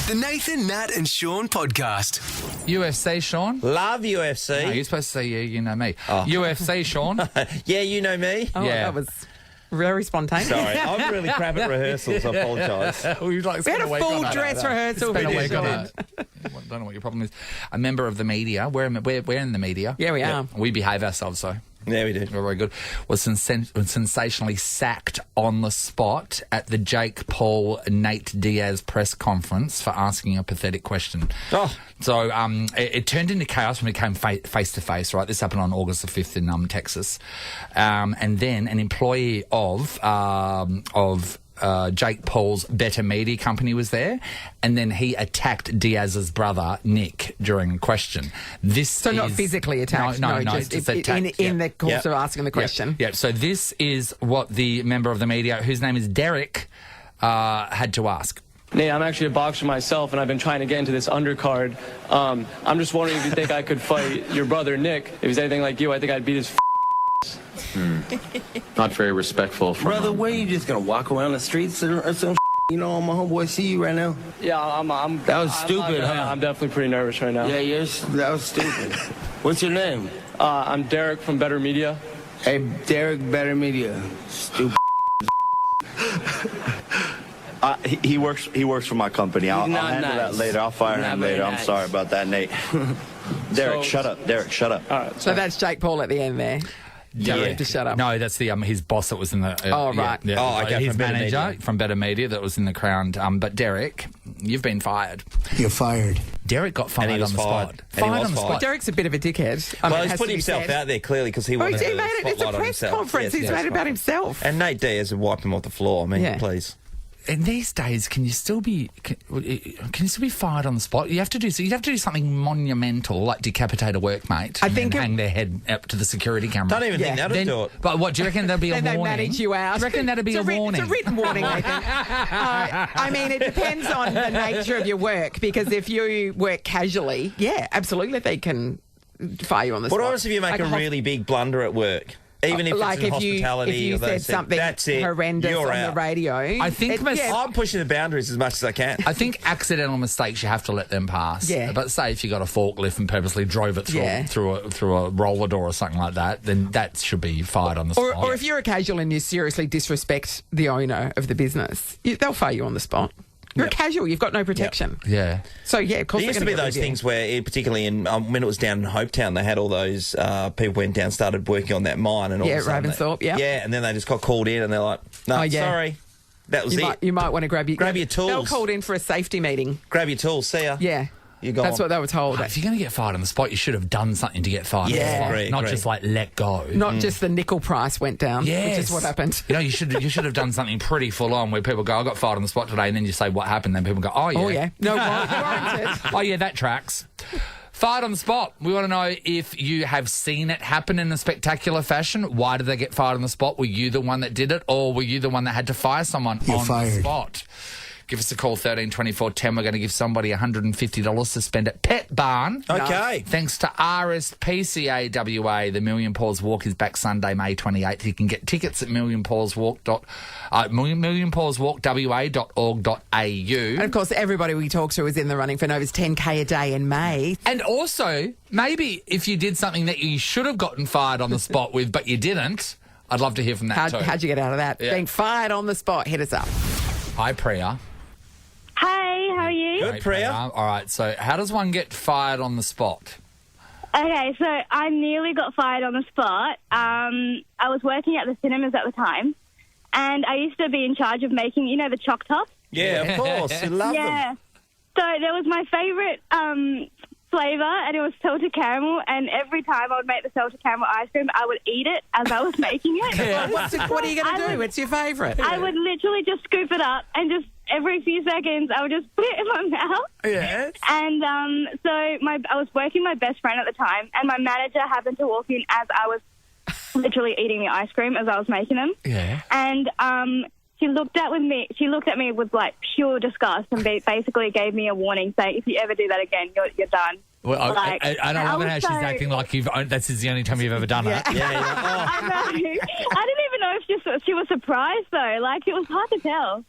The Nathan, Nat and Shaun podcast. UFC, Shaun? Love UFC. No, you're supposed to say, yeah, you know me. Oh. UFC, Shaun? Yeah, you know me. Oh, Yeah. that was very spontaneous. Sorry, I'm really crap at rehearsals. I apologise. We We had a full dress rehearsal. Spent a with week you, on Shaun. it. I don't know what your problem is. A member of the media, we're in the media. Yeah, we are. We behave ourselves, so Yeah, we do. we're very good. Was sensationally sacked on the spot at the Jake Paul Nate Diaz press conference for asking a pathetic question. Oh. So it turned into chaos when it came face to face. Right, this happened on August the 5th in Texas, and then an employee of Jake Paul's Better Media company was there, and then he attacked Diaz's brother Nick during a question. So not physically attacked, No, just attacked. in the course Yep. of asking the question. Yeah. So this is what the member of the media, whose name is Derek, had to ask. Nate, I'm actually a boxer myself, and I've been trying to get into this undercard. I'm just wondering if you think I could fight your brother Nick. If he's anything like you, I think I'd beat his Not very respectful from Brother, where you just gonna walk around the streets or some you know, my homeboy see you right now? Yeah, That was stupid, huh? I'm definitely pretty nervous right now. Yeah, that was stupid. What's your name? I'm Derek from Better Media. Hey, Derek, Better Media. Stupid. He works for my company. I'll not handle nice. that later. I'll fire Not him very later. I'm nice. sorry about that, Nate. Derek, So- shut up. Derek, shut up. All right. So that's Jake Paul at the end there. Tell him to shut up. No, that's the his boss that was in the. Oh, right. Yeah, Oh, okay, his from Better manager Media. from Better Media that was in the crowd. But Derek, you've been fired. You're fired. Derek got fired he was on the fired. spot. And he was Fired on the fired. spot. Derek's a bit of a dickhead. I mean, Well, it he's has put to be himself said. out there clearly because he Well, wanted he the made it. It's a spotlight on press himself. conference. Yes, He's yes. made it about himself. And Nate Diaz would wipe him off the floor. I mean, Yeah. please. And these days, can you still be fired on the spot? You'd have to do something monumental, like decapitate a workmate. I and think then it- hang their head up to the security camera. Don't even think Yeah. that'll Then, do it. but what do you reckon? There'll be a Then they warning. manage you out. Do you reckon that'd be It's a warning? It's a written warning, I think. I mean, it depends on the nature of your work, because if you work casually, yeah, absolutely, they can fire you on the spot. What happens if you make Like a really big blunder at work? Even if like it's in if hospitality you or those said things, something that's it. horrendous You're on out. the radio. I think I'm pushing the boundaries as much as I can. I think accidental mistakes you have to let them pass. Yeah. But say if you got a forklift and purposely drove it through a roller door or something like that, then that should be fired on the spot. Or if you're a casual and you seriously disrespect the owner of the business, they'll fire you on the spot. You're a casual. You've got no protection. yeah. So, yeah, of course There used to be those things where, particularly when it was down in Hopetown, they had all those people went down, started working on that mine, and all Yeah, of a sudden Ravensthorpe, yeah. yeah, and then they just got called in, and they're like, "No, Oh, yeah. sorry, that was it. You might want to grab your tools. They were called in for a safety meeting. Grab your tools, see ya. Yeah. You're gone." That's what they were told. If you're going to get fired on the spot, you should have done something to get fired on Yeah, the spot. agree, Not agree. just like let go. Not just the nickel price went down, which is what happened. You know, you should have done something pretty full on where people go, I got fired on the spot today, and then you say what happened, then people go, oh yeah. Oh, yeah. No, warranted. Oh yeah, that tracks. Fired on the spot. We want to know if you have seen it happen in a spectacular fashion. Why did they get fired on the spot? Were you the one that did it, or were you the one that had to fire someone You're on fired. the spot? Give us a call, 13 24 10. We're going to give somebody $150 to spend at Pet Barn. Okay. Thanks to RSPCA WA, the Million Paws Walk is back Sunday, May 28th. You can get tickets at millionpawswalk.wa.org.au. And, of course, everybody we talk to is in the running for Nova's 10K a day in May. And also, maybe if you did something that you should have gotten fired on the spot with, but you didn't, I'd love to hear from that too. How'd you get out of that? Yeah. Being fired on the spot. Hit us up. Hi, Priya. Hey, how are you? Good, Hey, Priya. All right, so how does one get fired on the spot? Okay, so I nearly got fired on the spot. I was working at the cinemas at the time, and I used to be in charge of making, the choc tops. Yeah, of course. You love them. Yeah. So there was my favourite flavour, and it was salted caramel, and every time I would make the salted caramel ice cream, I would eat it as I was making it. What are you going to do? It's your favourite. I would literally just scoop it up, and just every few seconds I would just put it in my mouth. Yeah. And so I was working with my best friend at the time, and my manager happened to walk in as I was literally eating the ice cream as I was making them. Yeah. And she looked at me with like pure disgust, and basically gave me a warning saying, if you ever do that again, you're done. Well, Like, I don't love I how was she's so- acting like this is the only time you've ever done it. Yeah, I know. I didn't even know if she was surprised though. Like, it was hard to tell.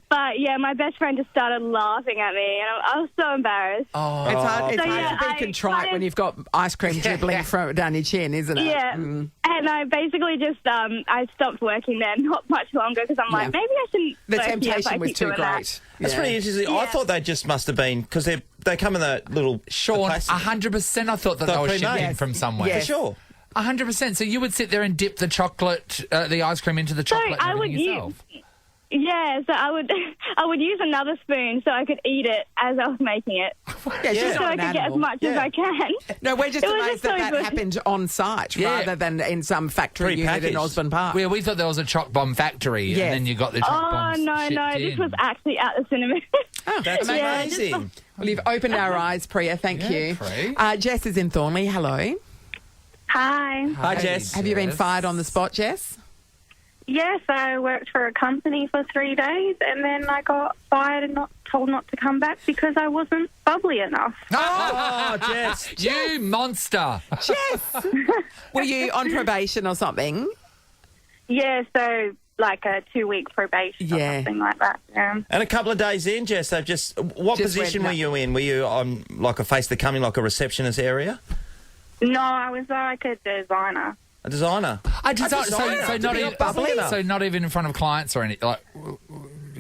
But yeah, my best friend just started laughing at me, and I was so embarrassed. It's hard, So, to yeah, be I contrite kind of- when you've got ice cream dribbling down your chin, isn't it? Yeah, and I basically just I stopped working there not much longer because I'm like, maybe I shouldn't. The work here if I temptation was keep too doing great. that. That's pretty interesting. I Yeah. thought they just must have been, because they come in the little... Sean, the plastic- 100% I thought that They're they were pre-made. shipping from somewhere. Yes. For sure. 100%. So you would sit there and dip the chocolate, the ice cream into the chocolate I and would everything yourself. Yeah, so I would use another spoon so I could eat it as I was making it, Yeah, she's so not I an could get as animal. much as I can. No, we're just It was amazed just so that good. happened on site Yeah. rather than in some factory unit in Prepackaged. Osborne Park. We thought there was a choc bomb factory, Yes. and then you got the choc Oh bombs no, shipped this in. was actually at the cinema. That's Yeah, amazing. Well, you've opened our eyes, Priya. Thank you. Pri. Jess is in Thornley. Hello. Hi. Hi, Jess. Have you been Jess. fired on the spot, Jess? Yes, I worked for a company for 3 days and then I got fired and told not to come back because I wasn't bubbly enough. Oh, Jess. You monster! Jess! Were you on probation or something? Yeah, so like a 2-week probation Yeah. or something like that. Yeah. And a couple of days in, Jess, they've just... What Just position went were you in? Were you on like a face the coming, like a receptionist area? No, I was like a designer. A designer? I design, designer. so not To be even bubbly enough. so not even in front of clients or anything like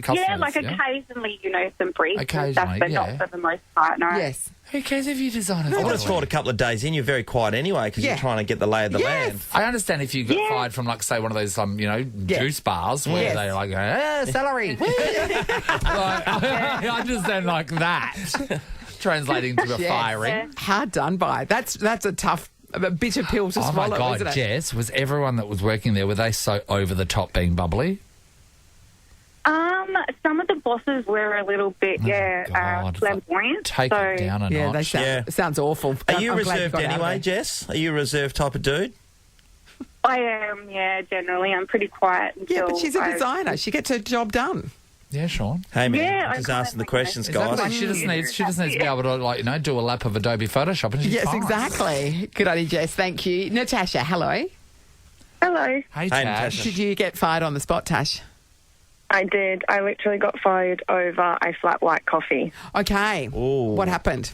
customers. Yeah, like occasionally, some briefs and stuff, Occasionally, but yeah. not for the most part, no. Yes. Who cares if you design it? I would have thought a couple of days in, you're very quiet anyway because Yeah. you're trying to get the lay of the Yes. land. I understand if you got Yeah. fired from, like, say, one of those, juice bars where Yes. they like, celery. I understand like that. Translating to a Yes. firing. Hard done by. That's a tough, a bitter pill to Oh swallow, my God, isn't it? Jess, was everyone that was working there, were they so over the top being bubbly? Some of the bosses were a little bit, God. flamboyant. Take so, it down a Yeah, notch. they sound, Yeah. sounds awful. Are you I'm glad reserved got out of anyway, there. Jess? Are you a reserved type of dude? I am, yeah, generally. I'm pretty quiet until Yeah, but she's a I- designer. She gets her job done. Yeah, Sean. Hey, man, Yeah, I'm just I asking the kinda questions, think guys. Exactly. She just needs to be able to, do a lap of Adobe Photoshop and she's Yes, fine. exactly. Good on you, Jess. Thank you. Natasha, hello. Hello. Hey, Hey, Tash. Natasha. Did you get fired on the spot, Tash? I did. I literally got fired over a flat white coffee. Okay. Ooh. What happened?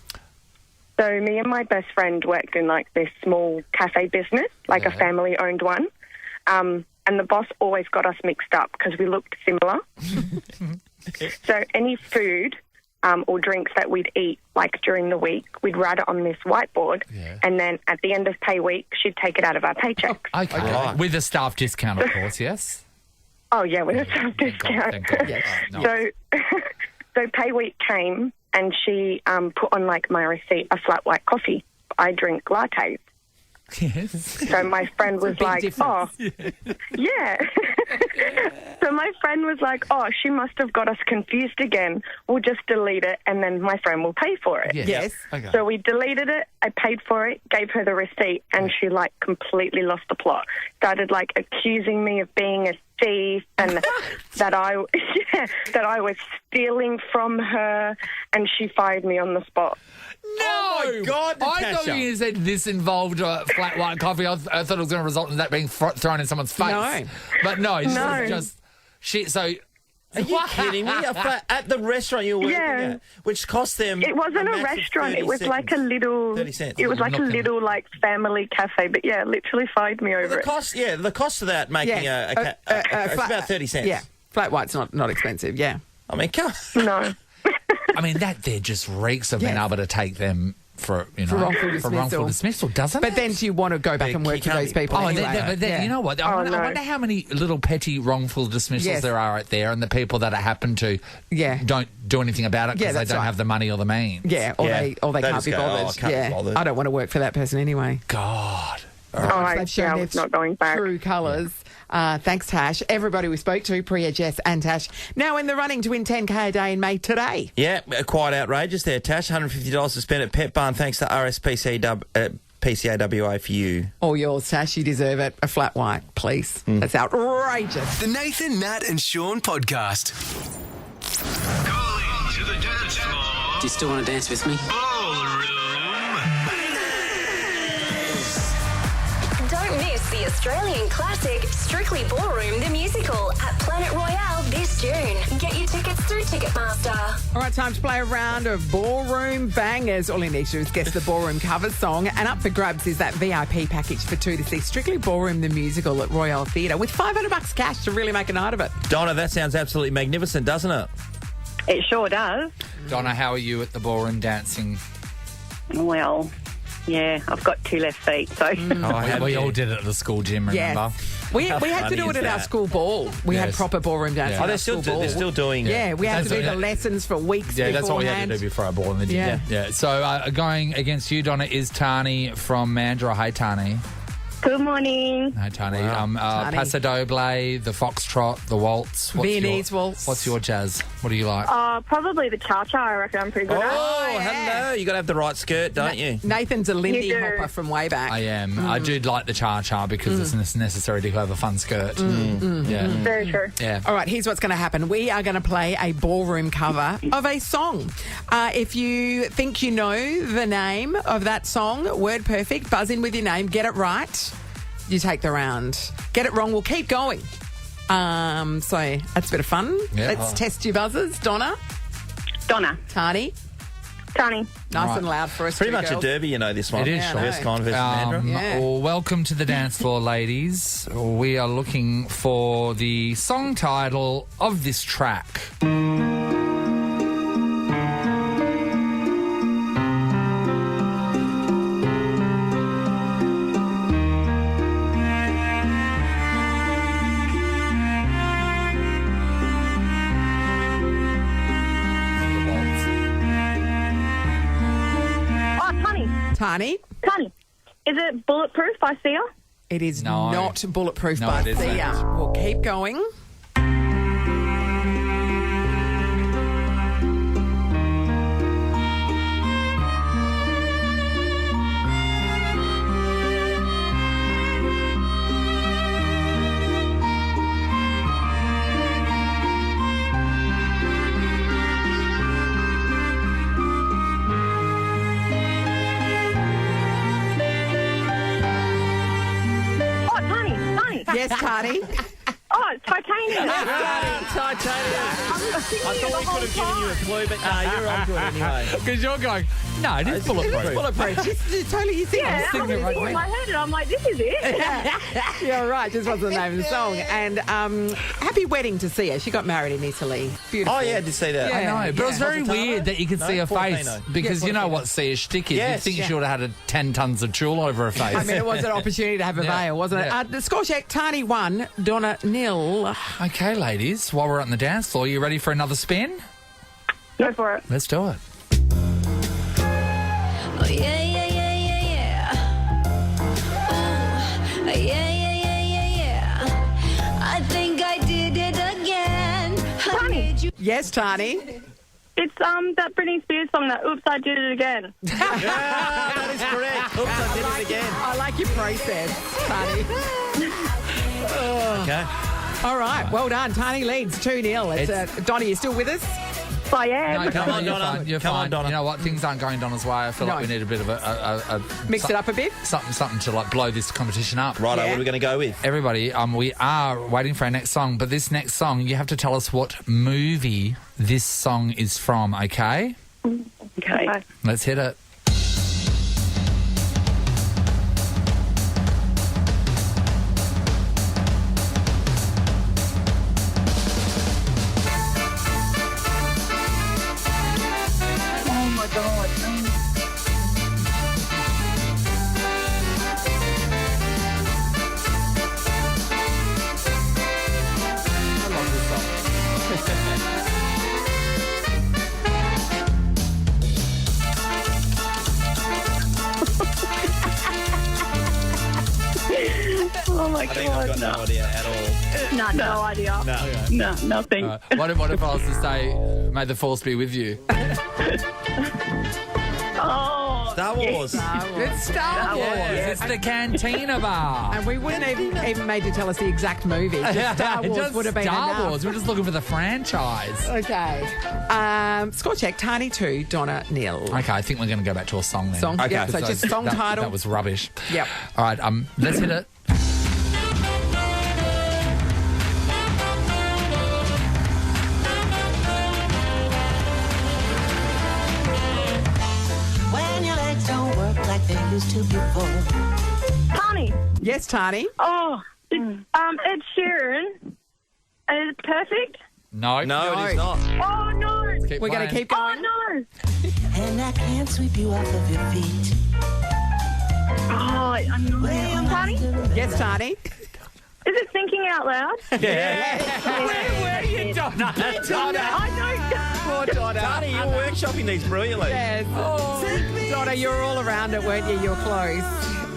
So me and my best friend worked in like this small cafe business, like a family-owned one. And the boss always got us mixed up because we looked similar. So any food or drinks that we'd eat, like during the week, we'd write it on this whiteboard. Yeah. And then at the end of pay week, she'd take it out of our paychecks. Okay. Right. With a staff discount, of course, yes? Oh, yeah, with a staff Thank God, discount. thank God. Yes. No. So pay week came and she put on like my receipt a flat white coffee. I drink lattes. Yes. So my friend was big like, difference. yeah. So my friend was like, oh, she must have got us confused again. We'll just delete it and then my friend will pay for it. Yeah. Yes. Okay. So we deleted it, I paid for it, gave her the receipt, and she, like, completely lost the plot. Started, like, accusing me of being a thief and that I was stealing from her, and she fired me on the spot. No! Oh, my God, I Natasha. thought you said this involved flat white coffee. I thought it was going to result in that being thrown in someone's face. No. But no, this No. is just... So... Are you kidding me? A flat at the restaurant you were working Yeah. at, which cost them... It wasn't a massive restaurant. 30 It was like a seconds. little... 30 cents. It was like a Nothing. little, like, family cafe. But, yeah, literally fired me over The it. cost of that making Yeah. it's Flat- about 30 cents. Yeah. Flat white's not expensive, yeah. I mean, come No. I mean, that there just reeks of being Yes. able to take them for, wrongful dismissal. doesn't But it? then do you want to go back and work for those people Oh, anyway? but then, Yeah. you know what? I no. wonder how many little petty wrongful dismissals Yes. there are out there, and the people that happen to Yeah. don't do anything about it Yeah, because they that's don't right. have the money or the means. Yeah, or Yeah. they They can't just be go, bothered. "Oh, I can't be yeah, bothered." I don't want to work for that person anyway. God. They've shown I their was not going back. true colours. Thanks, Tash. Everybody we spoke to, Priya, Jess and Tash, now in the running to win 10K a day in May today. Yeah, quite outrageous there, Tash. $150 to spend at Pet Barn thanks to PCAWA for you. All yours, Tash. You deserve it. A flat white, please. That's outrageous. The Nathan, Nat and Sean podcast. Going to the dance floor. Do you still want to dance with me? Ballroom. Australian classic Strictly Ballroom the Musical at Planet Royale this June. Get your tickets through Ticketmaster. All right, time to play a round of ballroom bangers. All you need to do is guess the ballroom cover song. And up for grabs is that VIP package for two to see Strictly Ballroom the Musical at Royal Theatre with $500 cash to really make a night of it. Donna, that sounds absolutely magnificent, doesn't it? It sure does. Donna, how are you at the ballroom dancing? Well, yeah, I've got 2 left feet, so... We all did it at the school gym, remember? Yes. We had to funny do it is at our that? school ball. We had Yes. proper ballroom dancing. Yeah. at Oh, our school ball. they're still doing it. Yeah, we had to do the That's- lessons for weeks Yeah, that's what we had beforehand. to do before our ball in the gym. Yeah. So going against you, Donna, is Tani from Mandurah. Hey, Tani. Good morning. Hey, Tani. Tani. Paso Doble, the foxtrot, the waltz. Viennese waltz. What's your jazz? What do you like? Probably the cha-cha, I reckon I'm pretty good at. Hello. You got to have the right skirt, don't you? Nathan's a Lindy You do. hopper from way back. I am. I do like the cha-cha because it's necessary to have a fun skirt. Yeah. Very true. Yeah. All right, here's what's going to happen. We are going to play a ballroom cover of a song. If you think you know the name of that song, word perfect, buzz in with your name, get it right, you take the round. Get it wrong, we'll keep going. So that's a bit of fun. Yeah. Let's test your buzzers. Donna, Donna. Tani, Tani. nice Right. and loud for us. Pretty two much girls. a derby, you know, this one. It is, Yeah, Sean. I know. West Con versus Mandurah. Yeah. Well, welcome to the dance floor, ladies. We are looking for the song title of this track. Oh, Tani. Tani, Tani. Is it Bulletproof by Sia? it is No. not Bulletproof No, by it isn't. Sia. We'll keep going. Oh, Tani. Tani. Yes, Tani. Oh, it's Titanium. Titanium. I thought we could have given you a clue, but no, you're on to it anyway. Because you're going, no, it is bulletproof. Bulletproof. Just totally you think. Yeah, singing it right when now. I heard it, I'm like, this is it. You're right, just wasn't the name of the song. And happy wedding to Sia. She got married in Italy. Beautiful. Oh, yeah, I did see that. I know, but it was very Positano? weird that you could No, see her face Portofino. because Yeah, you know Portofino. what Sia's shtick is. Yes. You'd think she would have had 10 tons of tulle over her face. I mean, it was an opportunity to have a Yeah. veil, wasn't it? Yeah. The score check, Tani 1, Donna 0. Okay, ladies, while we're on the dance floor, you ready for another spin? Go for it. Let's do it. Oh, yeah, yeah, yeah, yeah, yeah. Oh, yeah, yeah, yeah, yeah, yeah. I think I did it again. I Tani. made you- Yes, Tani. It's that Britney Spears song, that Oops, I Did It Again. Yeah, that is correct. Oops, I did it again. I like your process, Tani. Okay. All right, well done. Tani leads 2-0. It's Donna, you still with us? I am. No, Come on, you're Donna. fine. You're Come on, fine. Donna. You know what? Things aren't going Donna's way. I feel No. like we need a bit of a Mix it up a bit. something to like blow this competition up. Righto, Yeah. what are we going to go with? Everybody, we are waiting for our next song, but this next song, you have to tell us what movie this song is from, okay? Okay. Let's hit it. Oh, my God. I love this song. Oh, my I think I've got God. no idea at all. No idea. No, nothing. What if I was to say, may the force be with you? Oh, Star Wars. It's Star Wars. It's the Cantina Bar. And we wouldn't even made you tell us the exact movie. Just Star Wars Just would have been Star enough. Wars. We're just looking for the franchise. Okay. Score check, Tani 2, Donna 0. Okay, I think we're going to go back to a song then. Song, Okay. yeah, so just song title. That was rubbish. Yep. All right, let's hit it. used to before. Tani. Yes, Tani. Oh, Ed Sheeran. Is it perfect? No. No, it is not. Oh, no. We're going to keep going. Oh, no. And I can't sweep you off of your feet. Oh, I'm not. Tani? Yes, Tani. Is it Thinking Out Loud? Yeah. Where are you, Donna? I know. Poor Donna. Tani, you're workshopping these brilliantly. Yes. Donna, you were all around it, weren't you? You were close.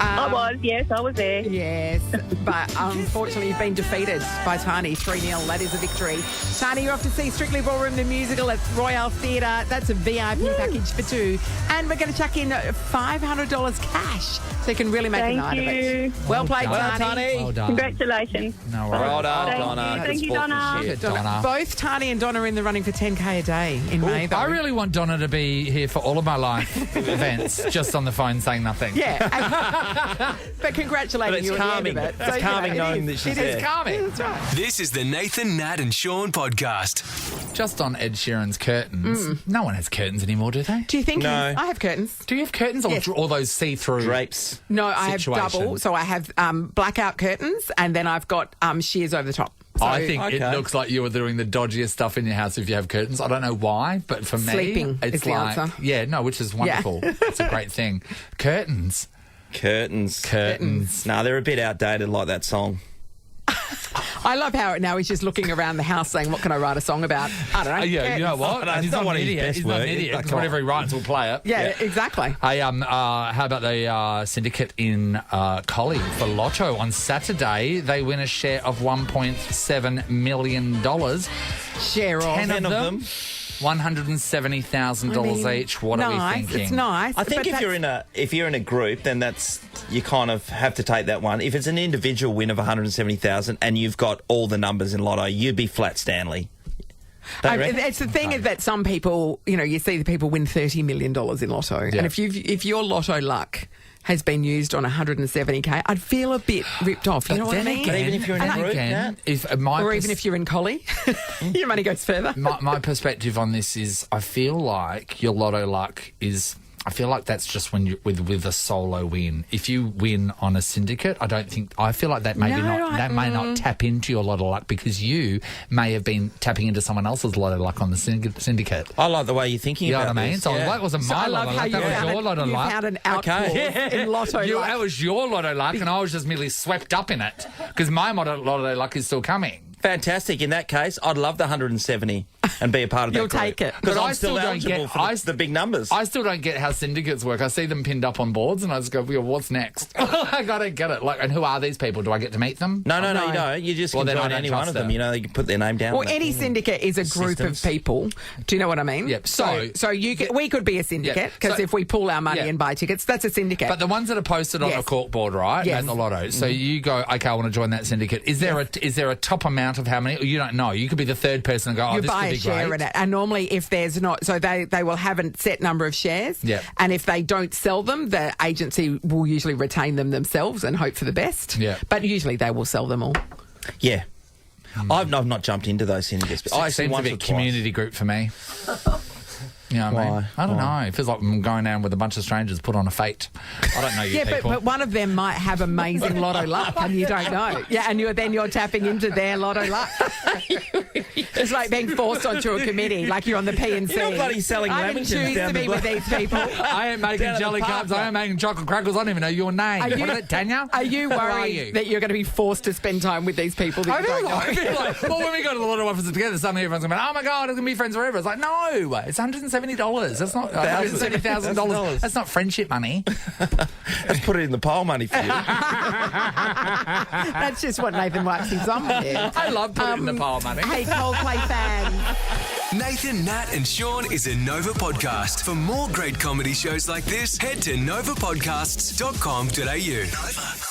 I was, yes, I was there. Yes, but unfortunately you've been defeated by Tani 3-0. That is a victory. Tani, you're off to see Strictly Ballroom the musical at Royal Theatre. That's a VIP package for two. And we're going to chuck in $500 cash so you can really make a night of it. Well played, done. Tani. Well done. Congratulations. No worries. Well done, Thank Donna. you. Thank Good you, sport for Donna. shit. Donna. Both Tani and Donna are in the running for 10K a day in May, though. I really want Donna to be here for all of my life events, just on the phone saying nothing. Yeah. But congratulating But it's you calming. at the end of it. It's calming knowing that she's there. It's calming. That's right. This is the Nathan, Nat and Shaun podcast. Just on Ed Sheeran's curtains. No one has curtains anymore, do they? Do you think No. I have curtains? Do you have curtains or Yes. all those see-through Drapes. No, I have situation? double. So I have blackout curtains and then I've got shears over the top. So I think it Okay. looks like you are doing the dodgiest stuff in your house if you have curtains. I don't know why, but for me, Sleeping it's is the like, answer. yeah, no, which is wonderful. It's a great thing. Curtains. Curtains. Nah, they're a bit outdated like that song. I love how now he's just looking around the house saying, what can I write a song about? I don't know. Yeah, you know what? No, And it's he's not not one an of his idiot. best He's not an work. idiot. Like, Because whatever he writes, we'll play it. Yeah, exactly. Hey, how about the Syndicate in Collie for Lotto on Saturday? They win a share of $1.7 million. Share off. 10 of them. $170,000 each. What are we Nice. thinking? It's nice. I think but if you're in a group, then you kind of have to take that one. If it's an individual win of 170,000 and you've got all the numbers in Lotto, you'd be flat Stanley. Don't you reckon? It's the thing is that some people, you see the people win $30 million in Lotto. Yeah. And if your Lotto luck has been used on 170K, I'd feel a bit ripped off. You know what I mean? But even if you're in a group, again, or even if you're in Collie, your money goes further. my perspective on this is I feel like your Lotto luck is... I feel like that's just when you with a solo win. If you win on a syndicate, I feel like that may may not tap into your Lotto luck because you may have been tapping into someone else's Lotto luck on the syndicate. I like the way you're thinking You know about what I mean? this. So yeah. that wasn't my I love Lotto how luck. That was your Lotto you luck. found an outclause in Lotto luck. That was your Lotto luck, and I was just merely swept up in it because my Lotto luck is still coming. Fantastic. In that case, I'd love the 170 and be a part of that You'll group. take it. Because But I'm I still still don't eligible get- for the big numbers. I still don't get how syndicates work. I see them pinned up on boards, and I just go, well, "What's next?" I don't get it. Like, and who are these people? Do I get to meet them? No, you don't. You just Well, can then I join don't any one trust of them. them. You know, they can put their name down. Well, on that any thing. syndicate is a group Systems. of people. Do you know what I mean? Yep. So we could be a syndicate because So- if we pull our money Yeah. and buy tickets, that's a syndicate. But the ones that are posted on Yes. a cork board, right, Yes. at the Lotto. So you go, okay, I want to join that syndicate. Is there a top amount of how many? You don't know. You could be the third person and go, oh, you this buy could a be share great. in it, and normally if there's not, so they will have a set number of shares. Yep. And if they don't sell them, the agency will usually retain them themselves and hope for the best. Yeah. But usually they will sell them all. Yeah. I've not jumped into those syndicates. But I It see seems a once or bit twice. community group for me. You know what I mean? Why? I don't know. It feels like I'm going down with a bunch of strangers put on a fate. I don't know you Yeah, people. but one of them might have amazing Lotto luck and you don't know. Yeah, and you're tapping into their Lotto luck. It's like being forced onto a committee, like you're on the P&C. You're not bloody selling I didn't lamingtons choose down to the be with these people. I ain't making Down at the jelly park, cups. I ain't making chocolate crackers. I don't even know your name. Are you- What is it, Tanya? Are you Who worried you? that you're going to be forced to spend time with these people that I you don't know? feel like, well, when we go to the Lotto offices together, suddenly everyone's going to be, oh my God, it's going to be friends forever. It's like, no, it's $170. That's not $170,000. That's not friendship money. Let's put it in the pile money for you. That's just what Nathan wipes his on with. I love putting it in the pile money. Hey, Coldplay fans. Nathan, Nat and Shaun is a Nova podcast. For more great comedy shows like this, head to novapodcasts.com.au. Nova.